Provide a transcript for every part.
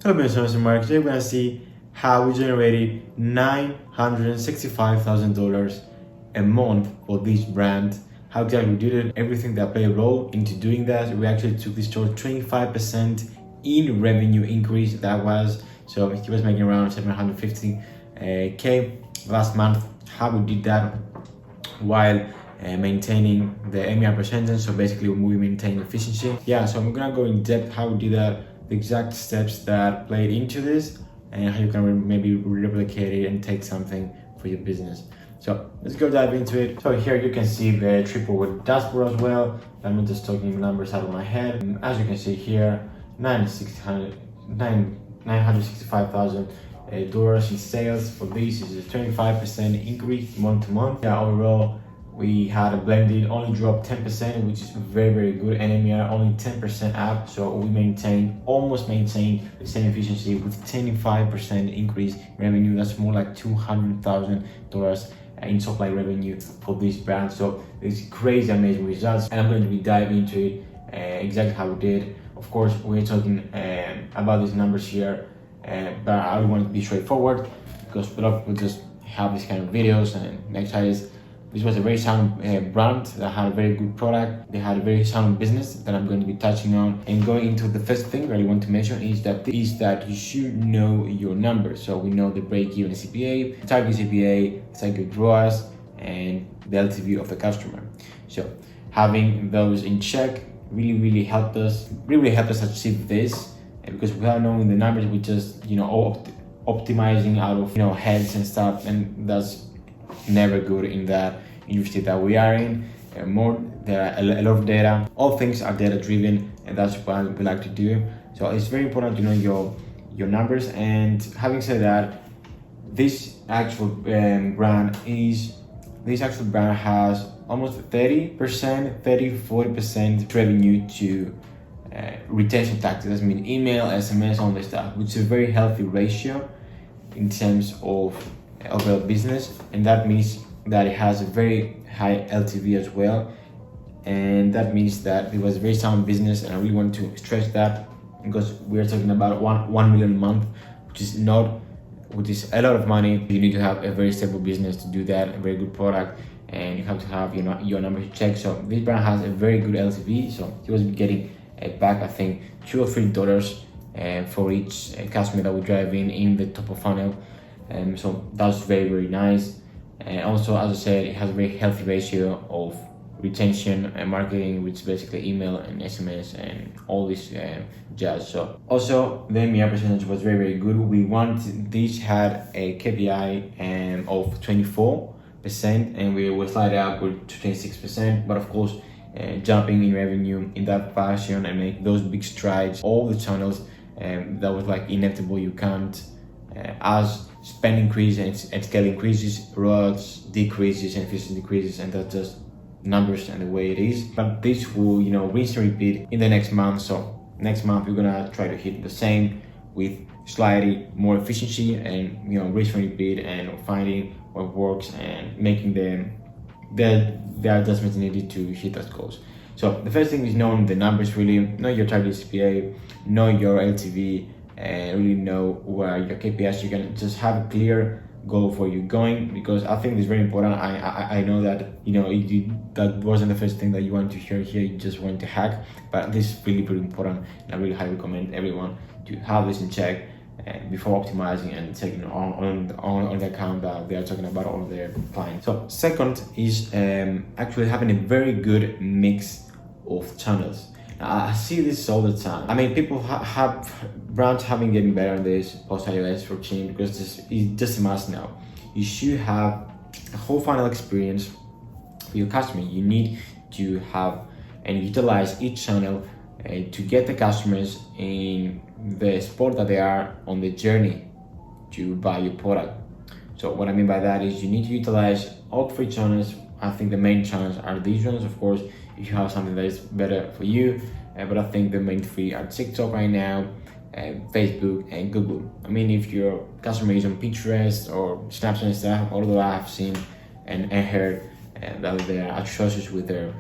Top influencer marketing, we're gonna see how we generated $965,000 a month for this brand. How exactly we did it, everything that played a role into doing that. We actually took this to 25% in revenue increase. That was, so he was making around 750K last month. How we did that while maintaining the MER percentage, so basically we maintain efficiency. Yeah, so I'm gonna go in depth how we did that, the exact steps that played into this, and how you can maybe replicate it and take something for your business. So let's go dive into it. So here you can see the triple with dashboard as well. I'm not just talking numbers out of my head. As you can see here, $965,000 in sales. For this is a 25% increase month to month. Yeah, overall we had a blended only drop 10%, which is very good, and MER only 10% up. So we almost maintained the same efficiency with 25% increase revenue. That's more like $200,000 in top line revenue for this brand. So it's crazy amazing results, and I'm going to be diving into it exactly how we did. Of course, we're talking about these numbers here, but I want to be straightforward because a lot of people just have these kind of videos. And next time is, this was a very sound brand that had a very good product. They had a very sound business that I'm going to be touching on. And going into the first thing that I want to mention is that you should know your numbers. So we know the break-even CPA, the target CPA, the target ROAS, and the LTV of the customer. So having those in check really helped us achieve this. And because without knowing the numbers, we just optimizing out of heads and stuff, and that's never good in that industry that we are in. There are a lot of data. All things are data driven, and that's what we like to do. So it's very important to know your numbers. And having said that, this actual brand has almost 40% revenue to retention tactics. That means email, SMS, all this stuff, which is a very healthy ratio in terms of overall business, and that means that it has a very high LTV as well, and that means that it was a very sound business. And I really want to stress that because we're talking about 1 million a month, which is a lot of money. You need to have a very stable business to do that, a very good product, and you have to have your numbers checked. So this brand has a very good LTV, so he was getting back I think $2 or $3 for each customer that we drive in the top of funnel. So that's very nice. And also, as I said, it has a very healthy ratio of retention and marketing, which is basically email and SMS and all this jazz. So also the MER percentage was very good. This had a KPI of 24%, and we will slide upward to 26%. But of course, jumping in revenue in that fashion and make those big strides, all the channels, that was like inevitable. You can't, as spend increases and scale increases, ROAS decreases and efficiency decreases, and that's just numbers and the way it is. But this will rinse and repeat in the next month. So next month we're gonna try to hit the same with slightly more efficiency and rinse and repeat and finding what works and making the adjustments needed to hit those goals. So the first thing is knowing the numbers, really know your target CPA, know your LTV, and really know where your KPIs. You can just have a clear goal for you going, because I think it's very important. I know that that wasn't the first thing that you want to hear here. You just want to hack, but this is really important, and I really highly recommend everyone to have this in check before optimizing and taking on the account that they are talking about all their clients. So second is actually having a very good mix of channels. I see this all the time. I mean, people brands have been getting better on this post iOS 14 because this is just a must now. You should have a whole funnel experience for your customer. You need to have and utilize each channel to get the customers in the spot that they are on the journey to buy your product. So what I mean by that is you need to utilize all 3 channels. I think the main channels are these ones. Of course, if you have something that is better for you, but I think the main 3 are TikTok right now, Facebook and Google. I mean, if your customer is on Pinterest or Snapchat and stuff, although I have seen and heard that they are atrocious with their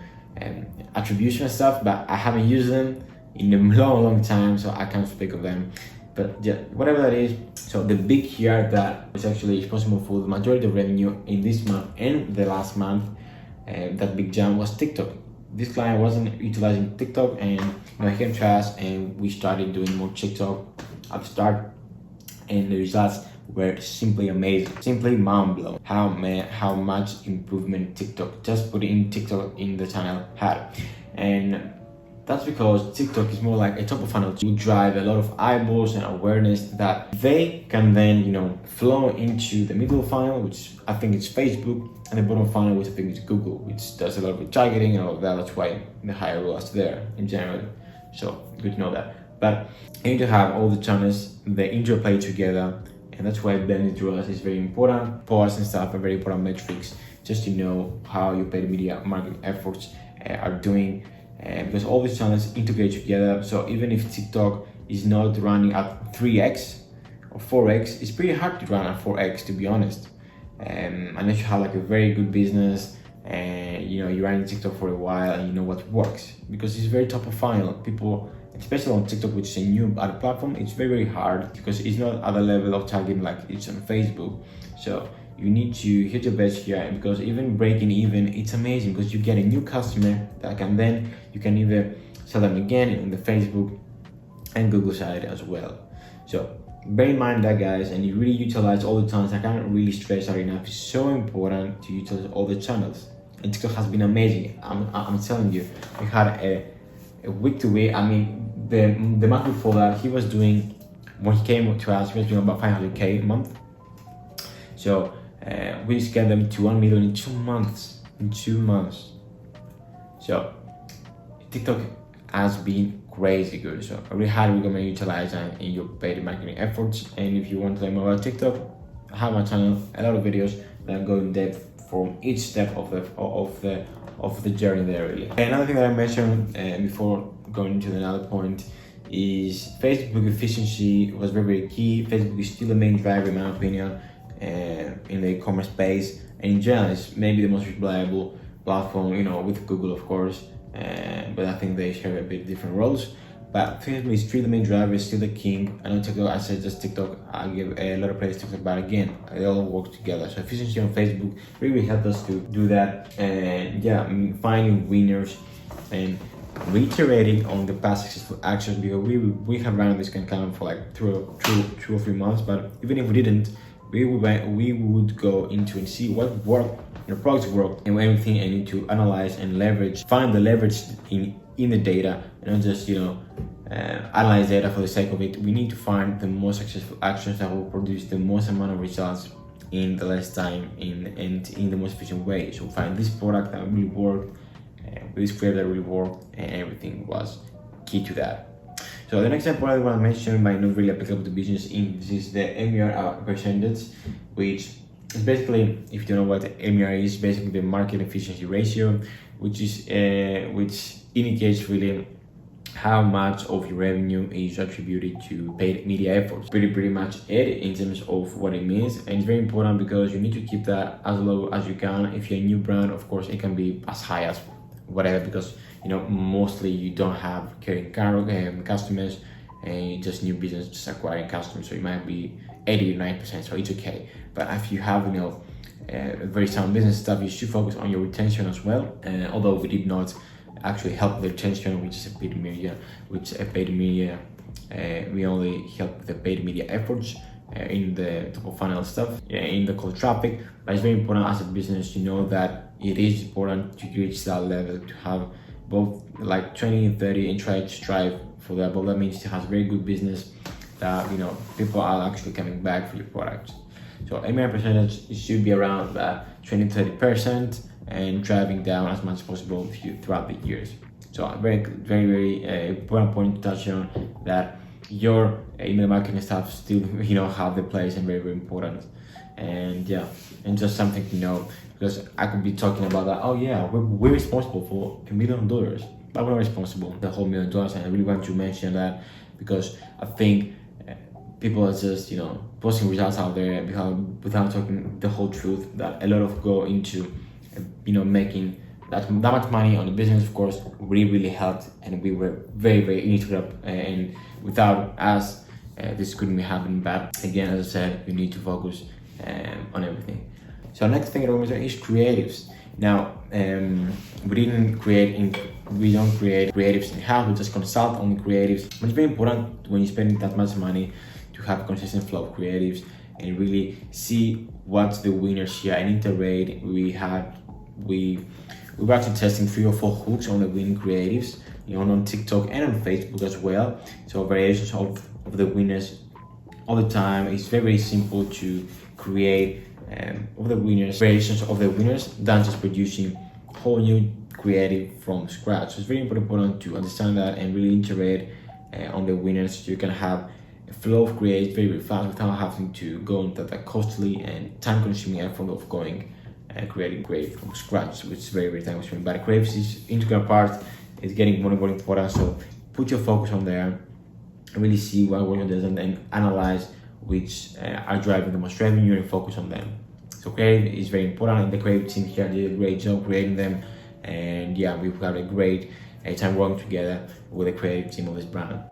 attribution and stuff, but I haven't used them in a long time, so I can't speak of them. But yeah, whatever that is. So the big here that was actually responsible for the majority of revenue in this month and the last month, that big jump was TikTok. This client wasn't utilizing TikTok, and he came to us and we started doing more TikTok at the start, and the results were simply amazing, simply mind blowing. How much improvement TikTok, just putting TikTok in the channel, had. And that's because TikTok is more like a top of funnel to drive a lot of eyeballs and awareness that they can then, flow into the middle funnel, which I think is Facebook, and the bottom funnel, which I think is Google, which does a lot of targeting and all of that. That's why the higher ROAS there in general. So good to know that. But you need to have all the channels, the interplay together, and that's why blended ROAS is very important. POAS and stuff are very important metrics, just to know how your paid media marketing efforts are doing. Because all these channels integrate together, so even if TikTok is not running at 3x or 4x, it's pretty hard to run at 4x, to be honest. Unless you have like a very good business and you're running TikTok for a while and you know what works, because it's very top of funnel. People, especially on TikTok, which is a new ad platform, it's very hard because it's not at the level of targeting like it's on Facebook. So you need to hit your best here, because even breaking even, it's amazing because you get a new customer that you can either sell them again on the Facebook and Google side as well. So bear in mind that, guys, and you really utilize all the channels. I can't really stress that enough. It's so important to utilize all the channels, and TikTok has been amazing. I'm telling you, we had a week to week. I mean, the month before that, he was doing, when he came to us, he was doing about 500k a month. So we just get them to 1 million in 2 months. So TikTok has been crazy good. So I really highly recommend utilize that in your paid marketing efforts. And if you want to learn more about TikTok, I have my channel, a lot of videos that go in depth from each step of the journey there, really. And another thing that I mentioned before going to another point is Facebook efficiency was very key. Facebook is still the main driver, in my opinion, in the e-commerce space, and in general it's maybe the most reliable platform, with Google, of course, but I think they share a bit different roles. But Facebook is still the main driver, still the king. I know TikTok, I said just TikTok, I give a lot of praise to TikTok, but again, they all work together. So efficiency on Facebook really helped us to do that, and finding winners and reiterating on the past successful actions, because we have run this campaign for like two or 3 months, but even if we didn't, we would go into and see what worked, products worked, and everything, and need to analyze and find the leverage in the data, and not just analyze data for the sake of it. We need to find the most successful actions that will produce the most amount of results in the less time and in the most efficient way. So find this product that really worked, this flavor that really worked, and everything was key to that. So the next point I want to mention, might not really applicable to business, this is the MER percentage, which is basically, if you don't know what MER is, basically the market efficiency ratio, which indicates really how much of your revenue is attributed to paid media efforts. Pretty much it in terms of what it means, and it's very important because you need to keep that as low as you can. If you're a new brand, of course, it can be as high as whatever, because mostly you don't have carrying customers, and just new business, just acquiring customers, so it might be 80 or 90%, so it's okay. But if you have very sound business stuff, you should focus on your retention as well. Although we did not actually help the retention, which is a paid media, we only help the paid media efforts in the top of funnel stuff, in the cold traffic. But it's very important as a business to know that it is important to reach that level, to have both like 20 and 30, and try to strive for that. But that means to have very good business that people are actually coming back for your products. So MER percentage, it should be around 20-30%, and driving down as much as possible throughout the years. So very important point to touch on, that your email marketing stuff still have the place, and very important. And and just something to know, because I could be talking about that, we're responsible for $1 million, but we're not responsible for the whole $1 million. And I really want to mention that, because I think people are just posting results out there without talking the whole truth, that a lot of go into making that much money on the business. Of course, really helped, and we were very integral, and without us this couldn't be happening. But again, as I said, you need to focus on everything. So next thing is creatives. Now, we don't create creatives in-house, we just consult on creatives. But it's very important when you're spending that much money to have a consistent flow of creatives and really see what's the winners here and iterate. We were actually testing 3 or 4 hooks on the winning creatives, on TikTok and on Facebook as well. So variations of the winners all the time. It's very, very simple to create variations of the winners than just producing whole new creative from scratch. So it's very important to understand that and really iterate on the winners, so you can have a flow of create very, very fast without having to go into that costly and time-consuming effort of creating creative from scratch, which is very, very time-consuming. But creative is integral part. It's getting more and more important. So put your focus on there, really see what works on this, and then analyze which are driving the most revenue and focus on them. So creative is very important, and the creative team here did a great job creating them. And yeah, we've had a great time working together with the creative team of this brand.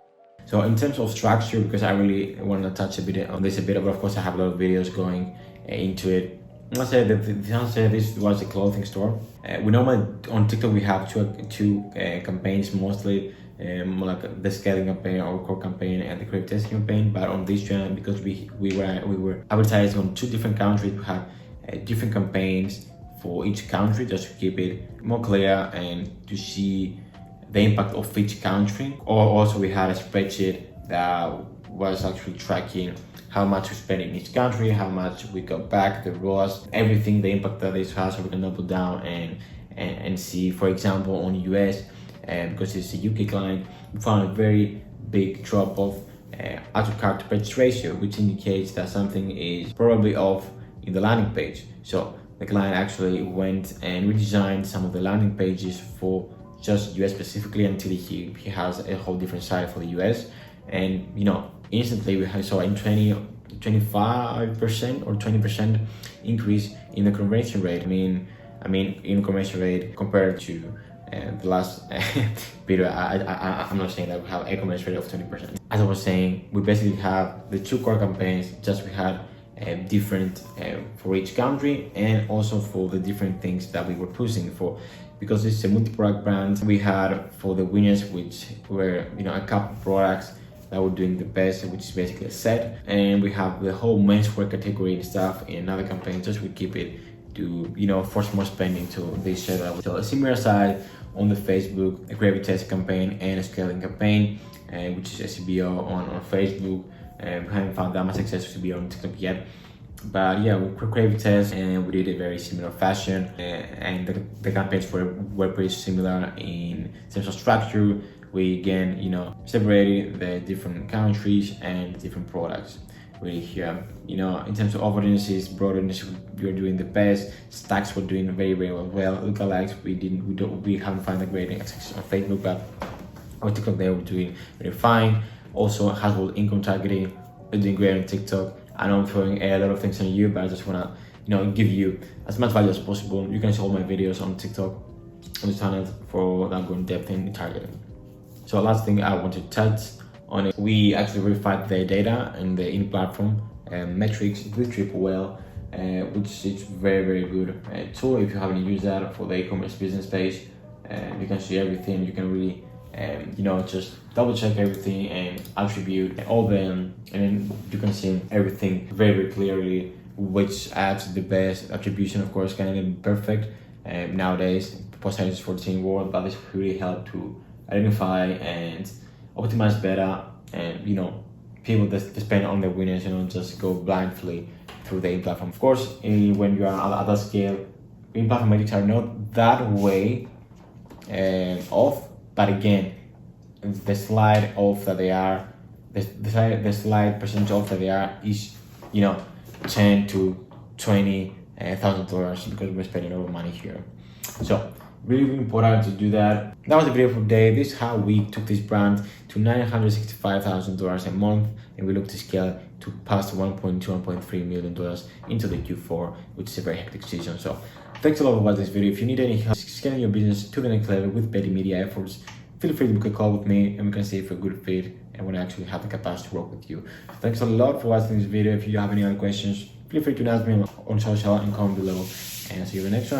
So in terms of structure, because I really want to touch a bit on this but of course I have a lot of videos going into it. Let's say that this was a clothing store. We normally on TikTok we have two campaigns mostly, like the scaling campaign or core campaign and the creative testing campaign. But on this channel, because we were advertising on 2 different countries, we have different campaigns for each country, just to keep it more clear and to see the impact of each country. Or also we had a spreadsheet that was actually tracking how much we spend in each country, how much we got back, the ROAS, everything, the impact that this has, so we can double down and see. For example, on US, because it's a UK client, we found a very big drop of add to cart to purchase ratio, which indicates that something is probably off in the landing page. So the client actually went and redesigned some of the landing pages for just US specifically until he has a whole different site for the US. And instantly we saw a 25% or 20% increase in the conversion rate. I mean in conversion rate compared to the last video. I'm not saying that we have a conversion rate of 20%. As I was saying, we basically have the 2 core campaigns, just we had different for each country and also for the different things that we were pushing for. Because it's a multi-product brand, we had for the winners, which were a couple products that were doing the best, which is basically a set, and we have the whole menswear category and stuff in another campaign, just we keep it to force more spending to this setup. So a similar side on the Facebook, a creative test campaign and a scaling campaign, which is SEO on Facebook. We haven't found that much success to be on TikTok yet, but yeah, we creative test and we did a very similar fashion, and the campaigns were pretty similar in terms of structure. We again, separated the different countries and different products. Really here, in terms of audiences, broad audiences, we were doing the best. Stacks were doing very, very well. Lookalikes, we haven't found a great success on Facebook, but on TikTok they were doing very fine. Also, household income targeting, we're doing great on TikTok. I know I'm throwing a lot of things on you, but I just wanna, give you as much value as possible. You can see all my videos on TikTok on this channel for that go in depth in targeting. So last thing I want to touch on it, we actually verified the data and the in-platform metrics with Triple, which is very, very good tool. If you haven't used that for the e-commerce business page, you can see everything. You can really, just double check everything and attribute all them, and then you can see everything very, very clearly, which adds the best attribution. Of course, can be perfect nowadays, percentage 14 world, but this really help to identify and optimize better, and people that spend on the winners, just go blindly through the in-platform. Of course, when you are at that scale, in-platform metrics are not that way off, but again, the slide off that they are, the slide percentage off that they are is, $10,000 to $20,000 because we're spending a lot of money here. So really, really important to do that. That was the video for today. This is how we took this brand to $965,000 a month, and we look to scale to past $1.3 million into the Q4, which is a very hectic season. So thanks a lot for watching this video. If you need any help scaling your business to the next level with Betty Media efforts, feel free to book a call with me and we can see if we're a good fit and when I actually have the capacity to work with you. Thanks a lot for watching this video. If you have any other questions, feel free to ask me on social and comment below, and I'll see you in the next one.